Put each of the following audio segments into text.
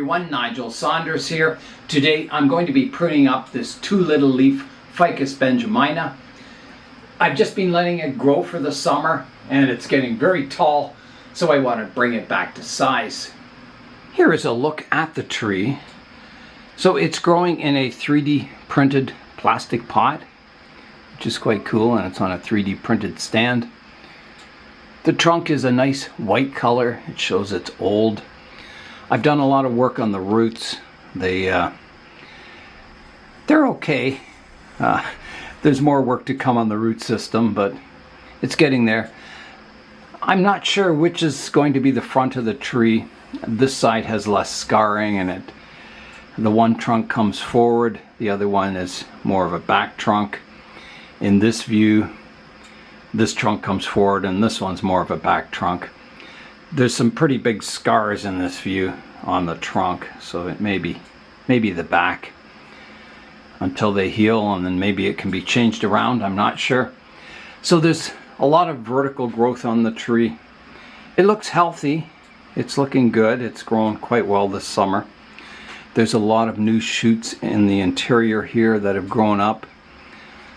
everyone, Nigel Saunders here. Today I'm going to be pruning up this 2 little leaf Ficus benjamina. I've just been letting it grow for the summer and it's getting very tall, so I want to bring it back to size. Here is a look at the tree. So it's growing in a 3D printed plastic pot, which is quite cool, and it's on a 3D printed stand. The trunk is a nice white color. It shows it's old. I've done a lot of work on the roots. They're okay. There's more work to come on the root system, but it's getting there. I'm not sure which is going to be the front of the tree. This side has less scarring, and the one trunk comes forward. The other one is more of a back trunk. In this view, this trunk comes forward, and this one's more of a back trunk. There's some pretty big scars in this view on the trunk, so it may be the back until they heal, and then maybe it can be changed around. I'm not sure. So there's a lot of vertical growth on the tree. It looks healthy. It's looking good. It's grown quite well this summer. There's a lot of new shoots in the interior here that have grown up.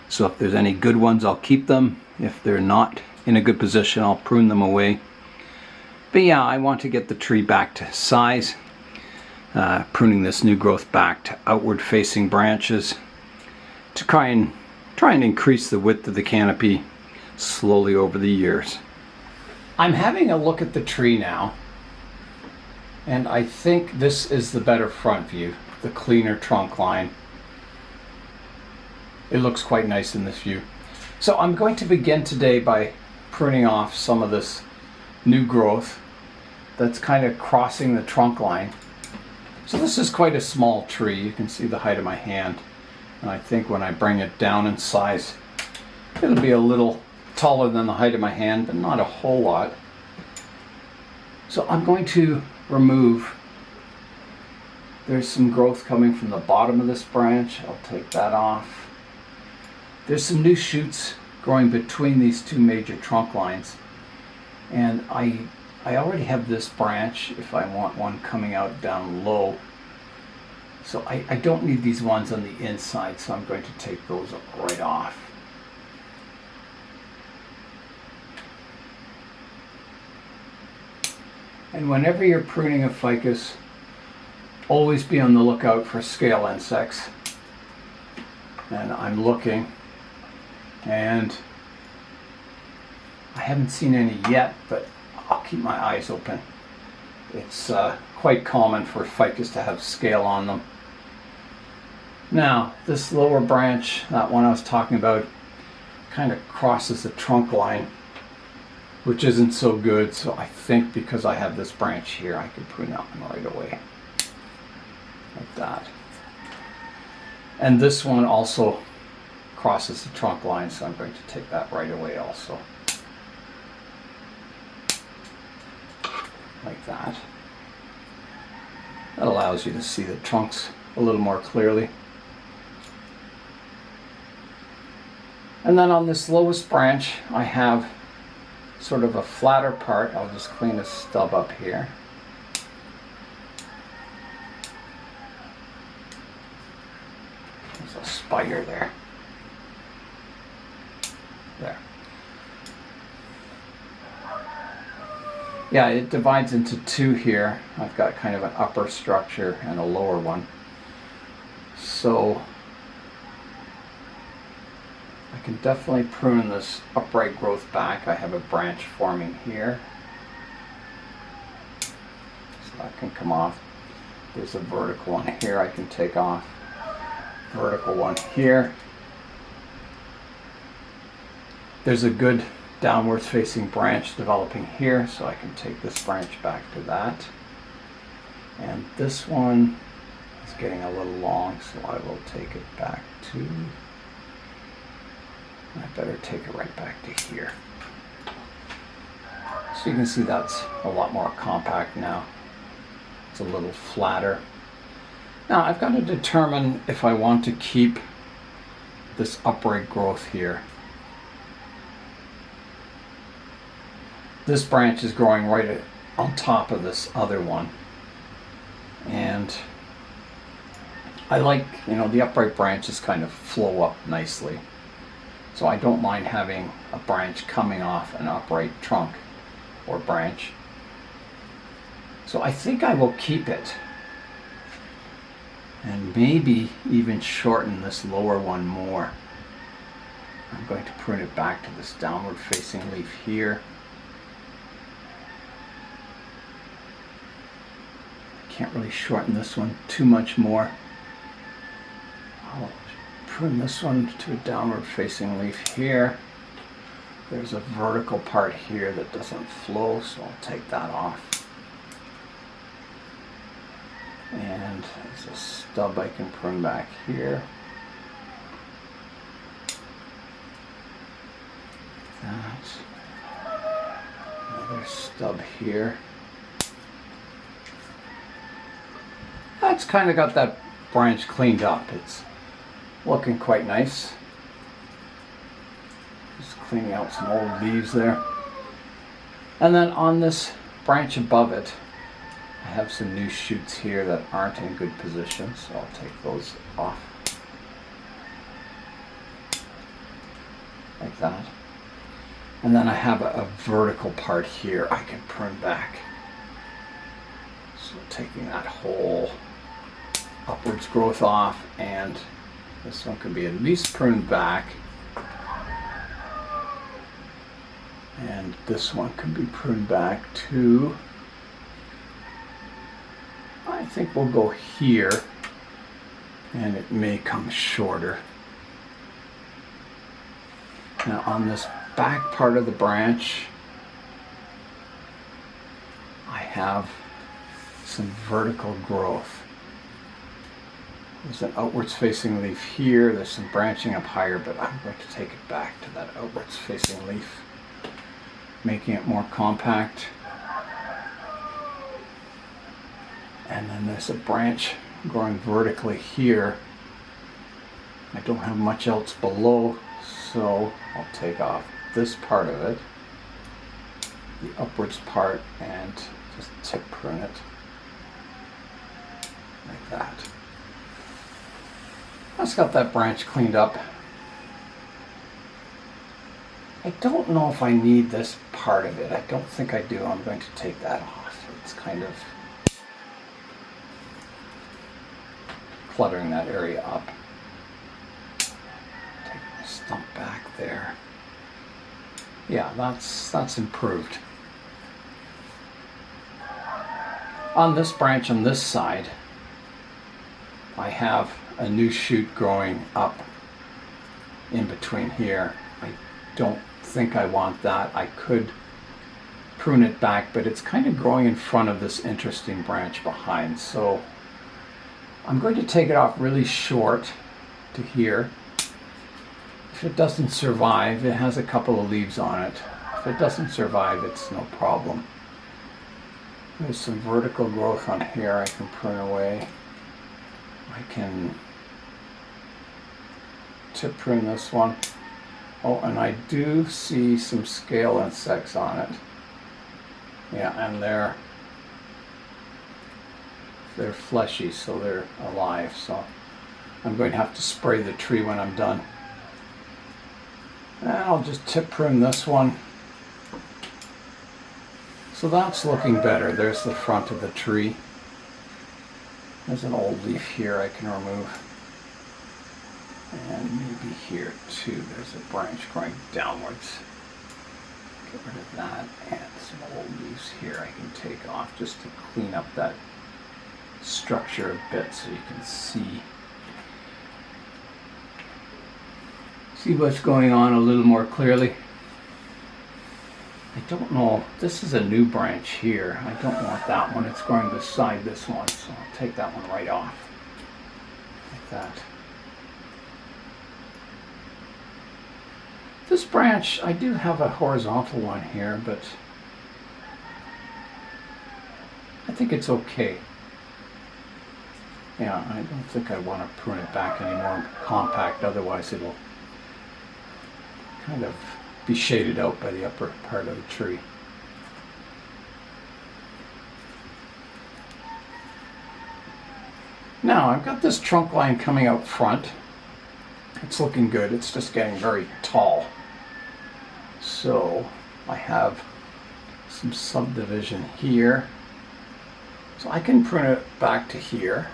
So if there's any good ones, I'll keep them. If they're not in a good position, I'll prune them away. But yeah, I want to get the tree back to size. Pruning this new growth back to outward facing branches to try and increase the width of the canopy slowly over the years. I'm having a look at the tree now, and I think this is the better front view, the cleaner trunk line. It looks quite nice in this view. So I'm going to begin today by pruning off some of this new growth that's kind of crossing the trunk line. So this is quite a small tree. You can see the height of my hand, and I think when I bring it down in size, it'll be a little taller than the height of my hand, but not a whole lot. So I'm going to remove, there's some growth coming from the bottom of this branch. I'll take that off. There's some new shoots growing between these two major trunk lines, and I already have this branch if I want one coming out down low. So I don't need these ones on the inside, so I'm going to take those right off. And whenever you're pruning a ficus, always be on the lookout for scale insects. And I'm looking, and I haven't seen any yet, but I'll keep my eyes open. It's quite common for ficus to have scale on them. Now, this lower branch, that one I was talking about, kind of crosses the trunk line, which isn't so good. So I think because I have this branch here, I can prune that one right away, like that. And this one also crosses the trunk line, so I'm going to take that right away also. Like that. That allows you to see the trunks a little more clearly. And then on this lowest branch, I have sort of a flatter part. I'll just clean a stub up here. There's a spider there. There. Yeah, it divides into two here. I've got kind of an upper structure and a lower one. So I can definitely prune this upright growth back. I have a branch forming here, so that can come off. There's a vertical one here I can take off. Vertical one here. There's a good downwards facing branch developing here, so I can take this branch back to that. And this one is getting a little long, so I will take it back to, I better take it right back to here. So you can see that's a lot more compact now. It's a little flatter. Now I've got to determine if I want to keep this upright growth here. This branch is growing right on top of this other one. And I like, the upright branches kind of flow up nicely. So I don't mind having a branch coming off an upright trunk or branch. So I think I will keep it. And maybe even shorten this lower one more. I'm going to prune it back to this downward facing leaf here. Can't really shorten this one too much more. I'll prune this one to a downward facing leaf here. There's a vertical part here that doesn't flow, so I'll take that off. And there's a stub I can prune back here. That. Another stub here. That's kind of got that branch cleaned up. It's looking quite nice. Just cleaning out some old leaves there. And then on this branch above it, I have some new shoots here that aren't in good position, so I'll take those off. Like that. And then I have a vertical part here I can prune back. So taking that whole upwards growth off, and this one can be at least pruned back. And this one can be pruned back too. I think we'll go here, and it may come shorter. Now on this back part of the branch, I have some vertical growth. There's an outwards facing leaf here, there's some branching up higher, but I'm going to take it back to that outwards facing leaf, making it more compact. And then there's a branch growing vertically here. I don't have much else below, so I'll take off this part of it, the upwards part, and just tip prune it like that. That's got that branch cleaned up. I don't know if I need this part of it. I don't think I do. I'm going to take that off. It's kind of cluttering that area up. Take my stump back there. Yeah, that's improved. On this branch on this side, I have a new shoot growing up in between here. I don't think I want that. I could prune it back, but it's kind of growing in front of this interesting branch behind. So I'm going to take it off really short to here. If it doesn't survive, it has a couple of leaves on it. If it doesn't survive, it's no problem. There's some vertical growth on here I can prune away. I can tip prune this one. Oh, and I do see some scale insects on it. Yeah, and they're fleshy, so they're alive. So I'm going to have to spray the tree when I'm done. And I'll just tip prune this one. So that's looking better. There's the front of the tree. There's an old leaf here I can remove. And maybe here too. There's a branch growing downwards. Get rid of that. And some old leaves here I can take off just to clean up that structure a bit so you can see what's going on a little more clearly. I don't know, this is a new branch here. I don't want that one. It's growing beside this one, so I'll take that one right off. Like that. This branch, I do have a horizontal one here, but I think it's okay. Yeah, I don't think I want to prune it back anymore compact, otherwise it'll kind of be shaded out by the upper part of the tree. Now I've got this trunk line coming out front. It's looking good. It's just getting very tall. So I have some subdivision here. So I can prune it back to here,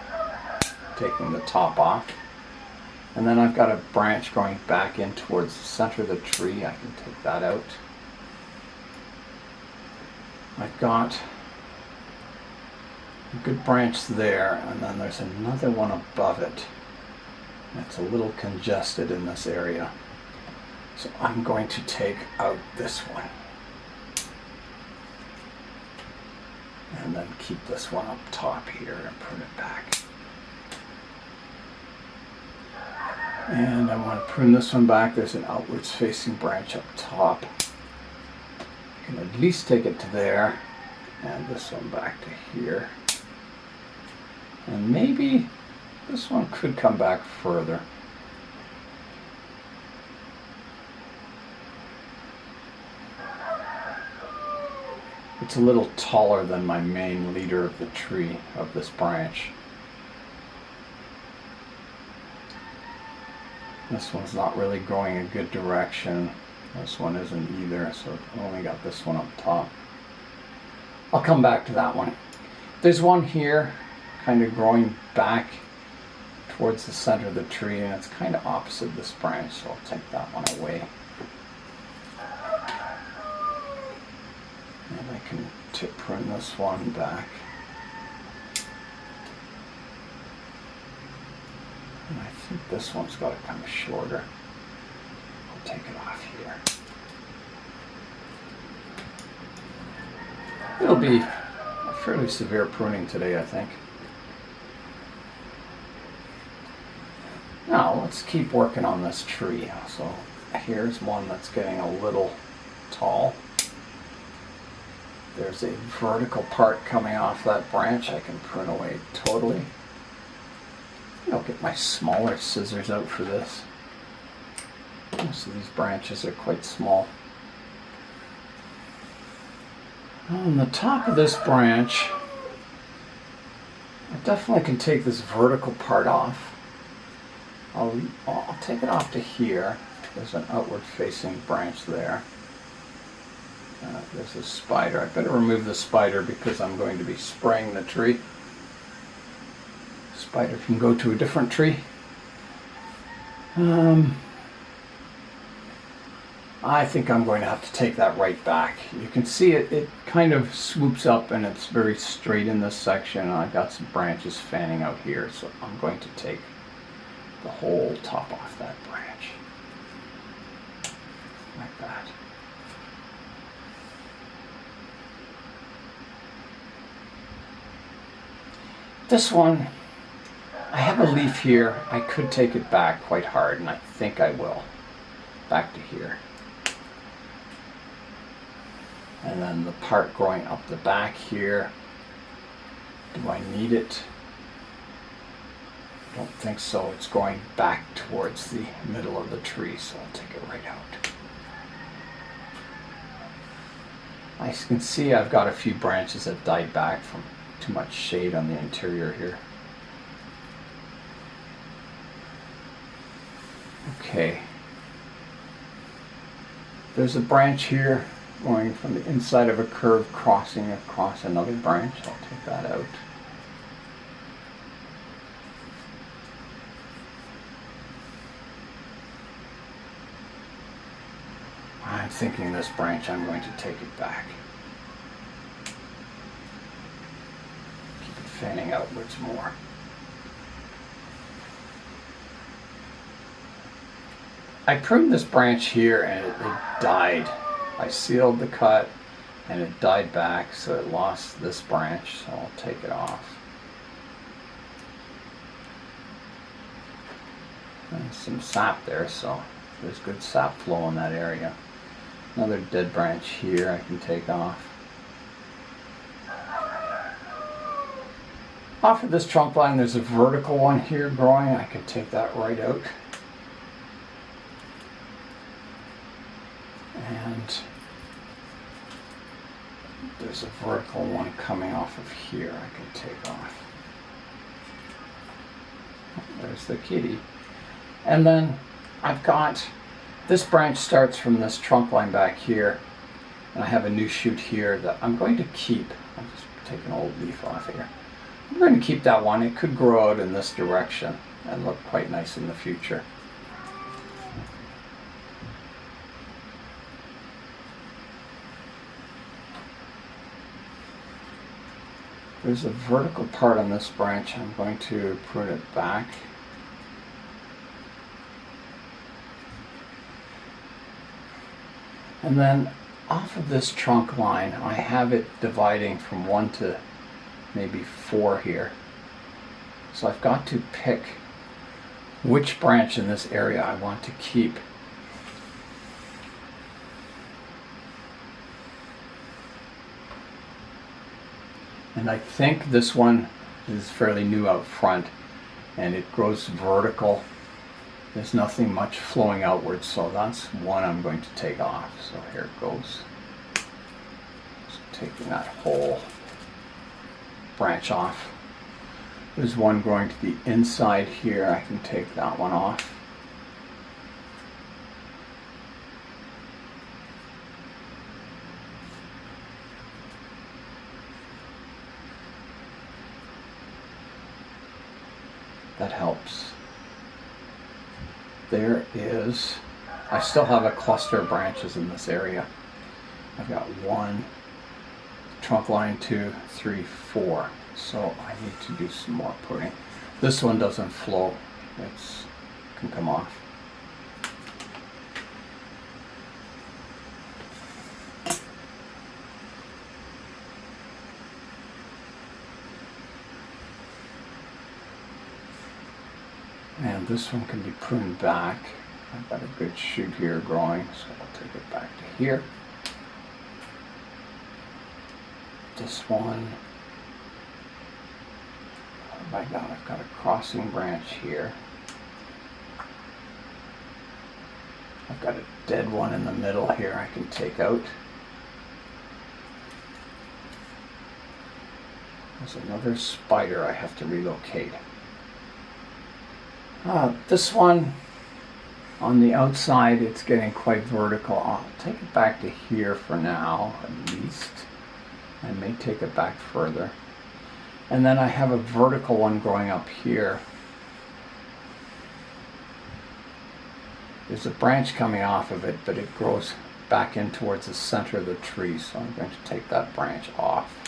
taking the top off. And then I've got a branch going back in towards the center of the tree. I can take that out. I've got a good branch there, and then there's another one above it. It's a little congested in this area. So I'm going to take out this one. And then keep this one up top here and prune it back. And I want to prune this one back. There's an outwards facing branch up top. I can at least take it to there. And this one back to here. And maybe this one could come back further. It's a little taller than my main leader of the tree, of this branch. This one's not really going a good direction. This one isn't either, so I've only got this one up top. I'll come back to that one. There's one here, kind of growing back towards the center of the tree, and it's kind of opposite this branch, so I'll take that one away. And I can prune this one back. And I think this one's got to come shorter. I'll take it off here. It'll be a fairly severe pruning today, I think. Now let's keep working on this tree. So here's one that's getting a little tall. There's a vertical part coming off that branch I can prune away totally. I'll get my smaller scissors out for this. Most of these branches are quite small. On the top of this branch, I definitely can take this vertical part off. I'll take it off to here. There's an outward facing branch there. There's a spider. I better remove the spider because I'm going to be spraying the tree. Spider can go to a different tree. I think I'm going to have to take that right back. You can see it kind of swoops up and it's very straight in this section. I've got some branches fanning out here, so I'm going to take the whole top off that branch. Like that. This one, I have a leaf here. I could take it back quite hard, and I think I will. Back to here. And then the part growing up the back here. Do I need it? Don't think so. It's going back towards the middle of the tree, so I'll take it right out. As you can see, I've got a few branches that died back from too much shade on the interior here. Okay. There's a branch here going from the inside of a curve crossing across another branch. I'll take that out. I'm thinking this branch, I'm going to take it back. Keep it fanning outwards more. I pruned this branch here and it died. I sealed the cut and it died back, so it lost this branch, so I'll take it off. And some sap there, so there's good sap flow in that area. Another dead branch here I can take off. Off of this trunk line there's a vertical one here growing. I can take that right out. And there's a vertical one coming off of here I can take off. there's the kitty. And then I've got, this branch starts from this trunk line back here, and I have a new shoot here that I'm going to keep. I'll just take an old leaf off here. I'm going to keep that one. It could grow out in this direction and look quite nice in the future. There's a vertical part on this branch. I'm going to prune it back. And then off of this trunk line, I have it dividing from 1 to maybe 4 here. So I've got to pick which branch in this area I want to keep. And I think this one is fairly new out front, and it grows vertical. There's nothing much flowing outwards, so that's one I'm going to take off. So here it goes. Just taking that whole branch off. There's one growing to the inside here. I can take that one off. That helps. There is, I still have a cluster of branches in this area. I've got 1, trunk line 2, 3, 4. So I need to do some more pruning. This one doesn't flow. It can come off. And this one can be pruned back. I've got a good shoot here growing, so I'll take it back to here. This one, oh my God, I've got a crossing branch here. I've got a dead one in the middle here I can take out. There's another spider I have to relocate. This one on the outside, it's getting quite vertical. I'll take it back to here for now, at least. I may take it back further. And then I have a vertical one growing up here. There's a branch coming off of it, but it grows back in towards the center of the tree, so I'm going to take that branch off.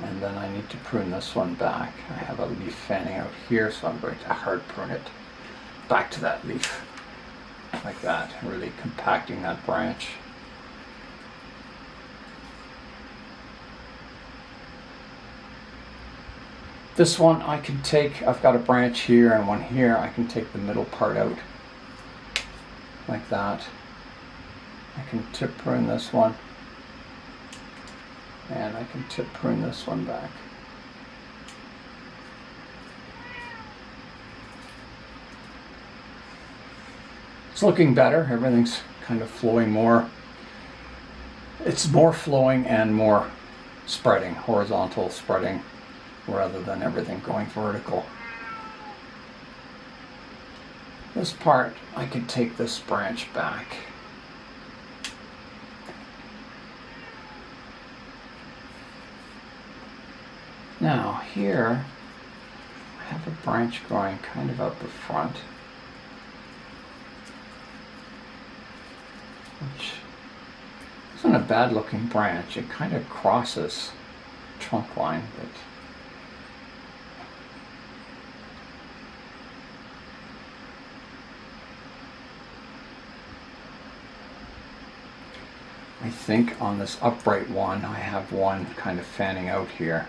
And then I need to prune this one back. I have a leaf fanning out here, so I'm going to hard prune it back to that leaf, like that, really compacting that branch. This one I can take, I've got a branch here and one here, I can take the middle part out, like that. I can tip prune this one. And I can tip prune this one back. It's looking better. Everything's kind of flowing more. It's more flowing and more spreading, horizontal spreading, rather than everything going vertical. This part, I could take this branch back. Now here, I have a branch growing kind of out the front, which isn't a bad looking branch. It kind of crosses the trunk line, but I think on this upright one, I have one kind of fanning out here.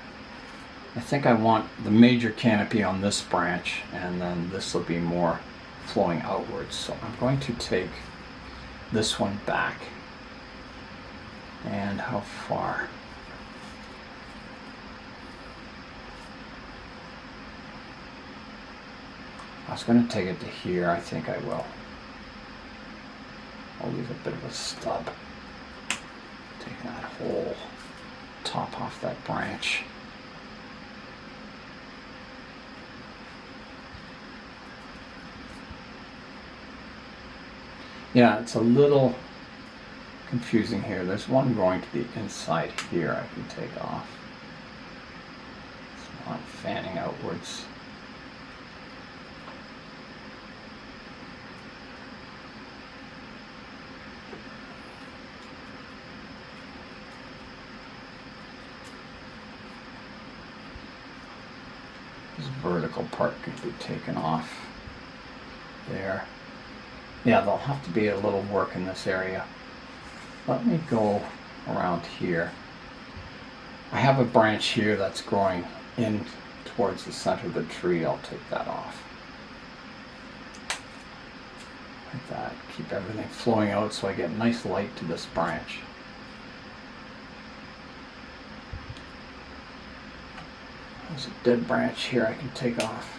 I think I want the major canopy on this branch, and then this will be more flowing outwards. So I'm going to take this one back. And how far? I was going to take it to here. I think I will. I'll leave a bit of a stub. Take that whole top off that branch. Yeah, it's a little confusing here. There's one growing to the inside here I can take off. It's not fanning outwards. This vertical part can be taken off there. Yeah, there'll have to be a little work in this area. Let me go around here. I have a branch here that's growing in towards the center of the tree. I'll take that off. Like that. Keep everything flowing out so I get nice light to this branch. There's a dead branch here I can take off.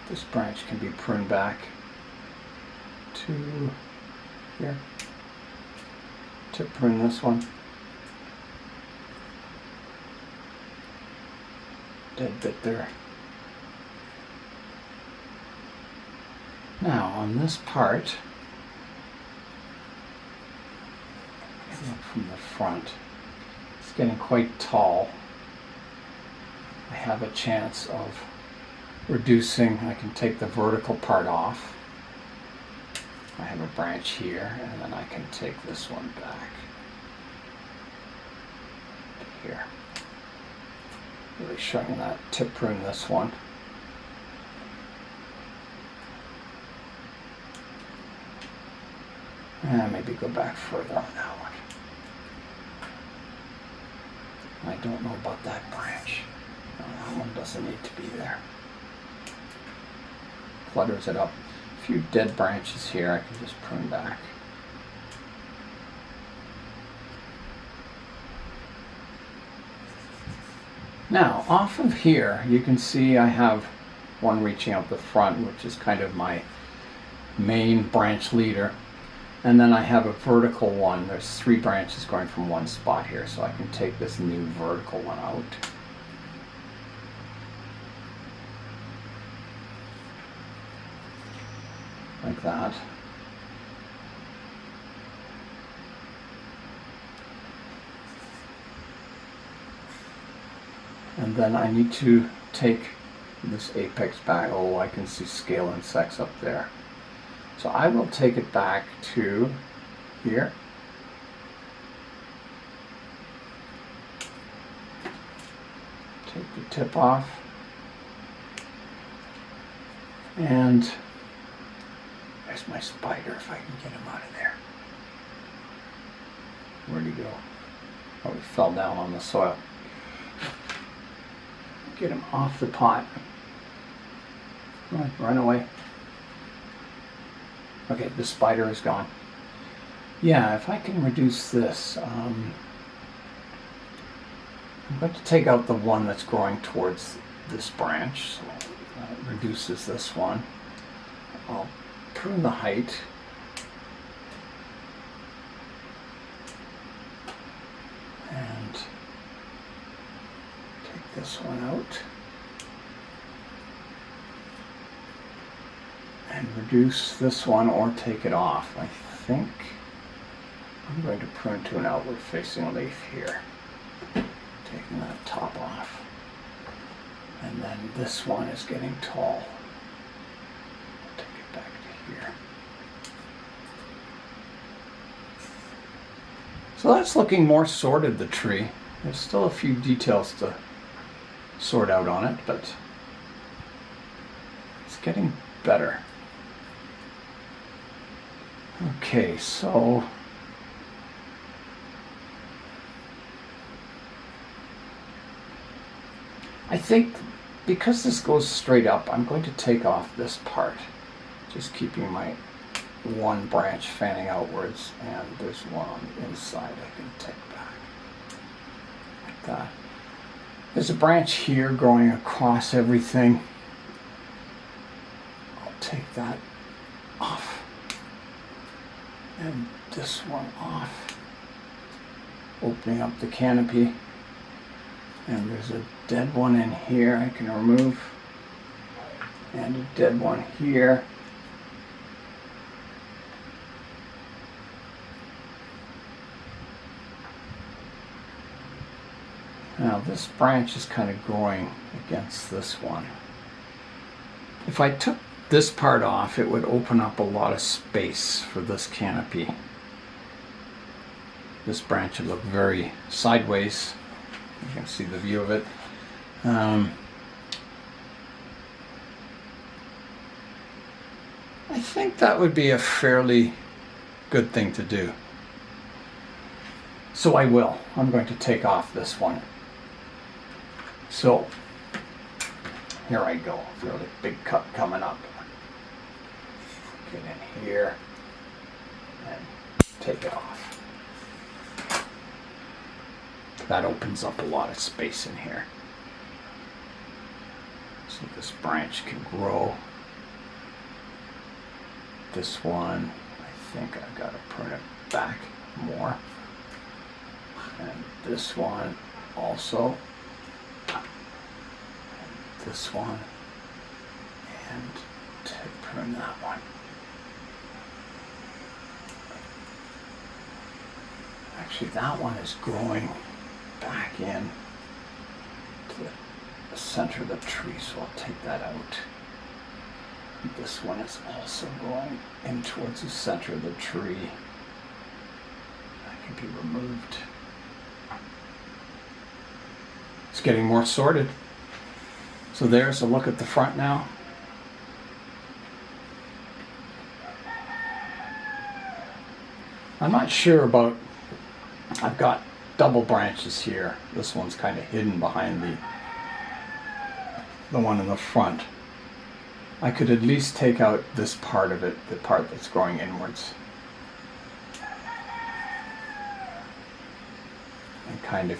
This branch can be pruned back to here. To prune this one. Dead bit there. Now on this part, look from the front, it's getting quite tall. I have a chance of reducing. I can take the vertical part off. I have a branch here, and then I can take this one back to here. Really showing that tip prune this one. And maybe go back further on that one. I don't know about that branch. No, that one doesn't need to be there. Clutters it up. A few dead branches here I can just prune back. Now, off of here, you can see I have one reaching out the front, which is kind of my main branch leader. And then I have a vertical one. There's 3 branches going from one spot here, so I can take this new vertical one out. Like that. And then I need to take this apex back. Oh, I can see scale insects up there. So I will take it back to here. Take the tip off. And there's my spider, if I can get him out of there. Where'd he go? Oh, he fell down on the soil. Get him off the pot. Come on, run away. Okay, the spider is gone. Yeah, if I can reduce this, I'm going to take out the one that's growing towards this branch, so that reduces this one. I'll prune the height. And take this one out. And reduce this one or take it off. I think I'm going to prune to an outward facing leaf here. Taking that top off. And then this one is getting tall. Take it back to here. So that's looking more sorted, the tree. There's still a few details to sort out on it, but it's getting better. Okay, so I think because this goes straight up, I'm going to take off this part, just keeping my one branch fanning outwards, and there's one on the inside I can take back, like that. There's a branch here growing across everything. I'll take that off. And this one off, opening up the canopy. And there's a dead one in here I can remove. And a dead one here. Now this branch is kind of growing against this one. If I took this part off, it would open up a lot of space for this canopy. This branch would look very sideways. You can see the view of it. I think that would be a fairly good thing to do. So I will. I'm going to take off this one. So here I go. Fairly big cut coming up. Get in here and take it off. That opens up a lot of space in here. So this branch can grow. This one, I think I've got to prune it back more. And this one also. And this one. And to prune that one. Actually, that one is growing back in to the center of the tree, so I'll take that out. This one is also going in towards the center of the tree. That can be removed. It's getting more sorted. So there's a look at the front now. I'm not sure about, I've got double branches here. This one's kind of hidden behind the one in the front. I could at least take out this part of it, the part that's growing inwards, and kind of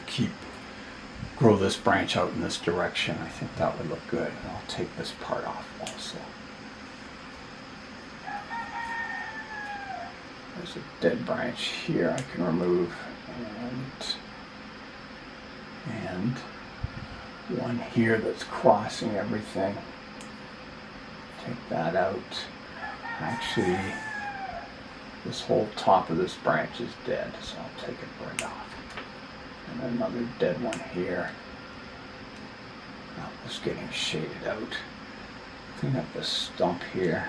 grow this branch out in this direction. I think that would look good. And I'll take this part off also. There's a dead branch here I can remove, and one here that's crossing everything. Take that out. Actually, this whole top of this branch is dead, so I'll take it right off. And another dead one here. That was getting shaded out. Clean up the stump here.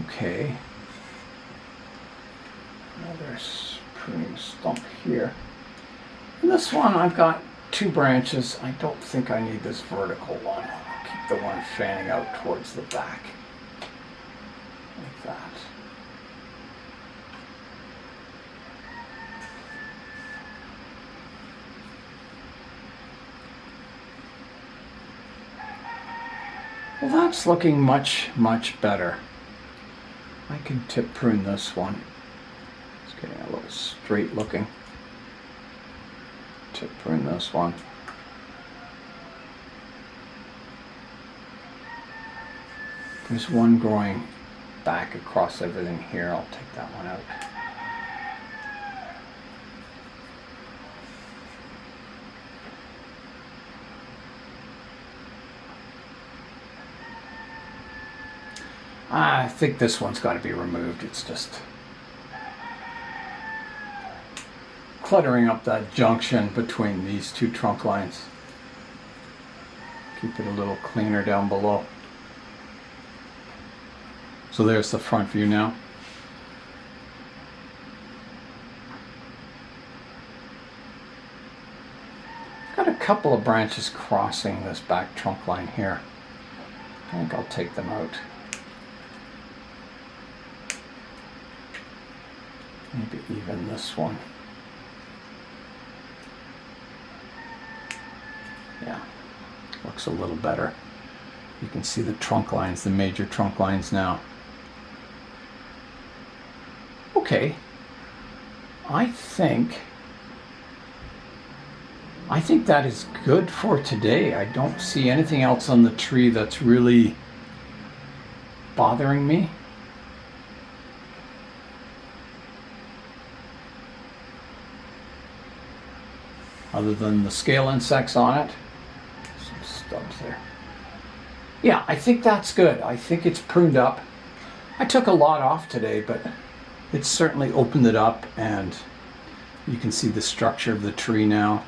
Okay. Another pruning stump here. And this one I've got 2 branches. I don't think I need this vertical one. I'll keep the one fanning out towards the back. Like that. Well, that's looking much, much better. I can tip prune this one. It's getting a little straight looking. Tip prune this one. There's one growing back across everything here. I'll take that one out. I think this one's got to be removed. It's just cluttering up that junction between these 2 trunk lines. Keep it a little cleaner down below. So there's the front view now. Got a couple of branches crossing this back trunk line here. I think I'll take them out. Maybe even this one. Yeah, looks a little better. You can see the trunk lines, the major trunk lines now. Okay, I think that is good for today. I don't see anything else on the tree that's really bothering me. Other than the scale insects on it. stubs there. Yeah, I think that's good. I think it's pruned up. I took a lot off today, but it's certainly opened it up, and you can see the structure of the tree now.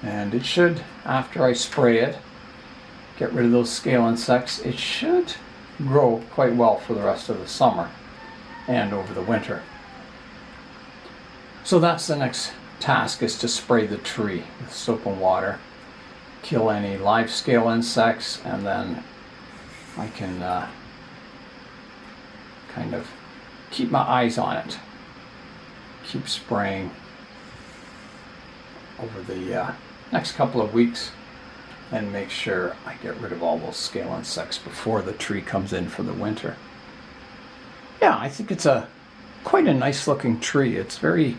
And it should, after I spray it, get rid of those scale insects, it should grow quite well for the rest of the summer and over the winter. So that's the next task, is to spray the tree with soap and water, kill any live scale insects, and then I can kind of keep my eyes on it. Keep spraying over the next couple of weeks and make sure I get rid of all those scale insects before the tree comes in for the winter. Yeah, I think it's quite a nice looking tree. It's very,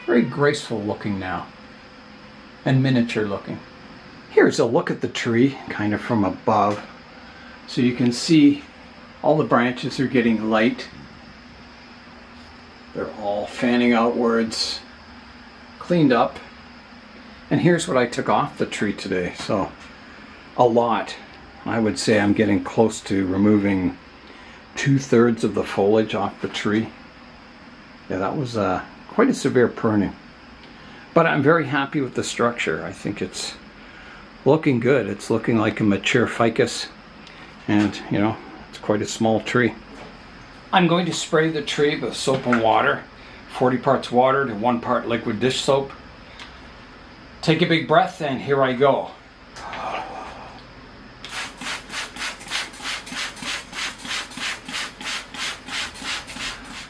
very graceful looking now and miniature looking. Here's a look at the tree kind of from above. So you can see all the branches are getting light. They're all fanning outwards, cleaned up. And here's what I took off the tree today. So a lot. I would say I'm getting close to removing 2/3 of the foliage off the tree. Yeah, that was quite a severe pruning. But I'm very happy with the structure. I think it's looking good. It's looking like a mature ficus, and you know, it's quite a small tree. I'm going to spray the tree with soap and water, 40 parts water to 1 part liquid dish soap. Take a big breath, and here I go.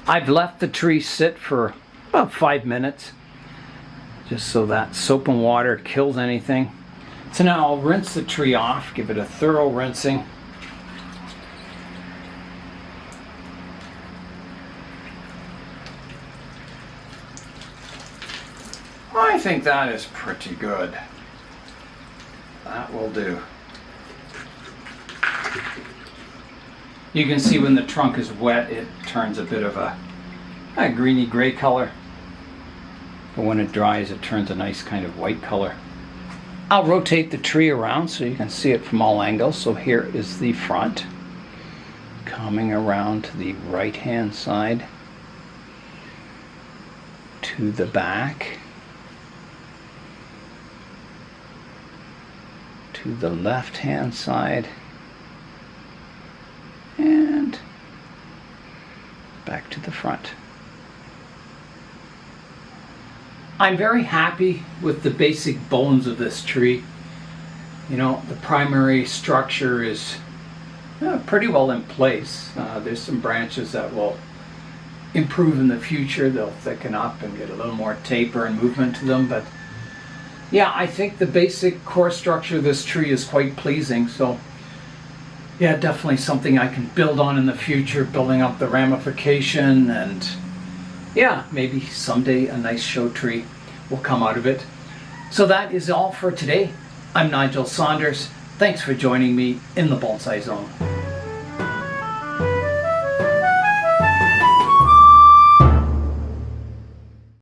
I've left the tree sit for about 5 minutes, just so that soap and water kills anything. So now I'll rinse the tree off, give it a thorough rinsing. I think that is pretty good. That will do. You can see when the trunk is wet, it turns a bit of a greeny gray color. But when it dries, it turns a nice kind of white color. I'll rotate the tree around so you can see it from all angles. So here is the front, coming around to the right hand side, to the back, to the left hand side, and back to the front. I'm very happy with the basic bones of this tree. You know, the primary structure is pretty well in place. There's some branches that will improve in the future. They'll thicken up and get a little more taper and movement to them. But yeah, I think the basic core structure of this tree is quite pleasing. So yeah, definitely something I can build on in the future, building up the ramification, and yeah, maybe someday a nice show tree will come out of it. So that is all for today. I'm Nigel Saunders. Thanks for joining me in the Bonsai Zone.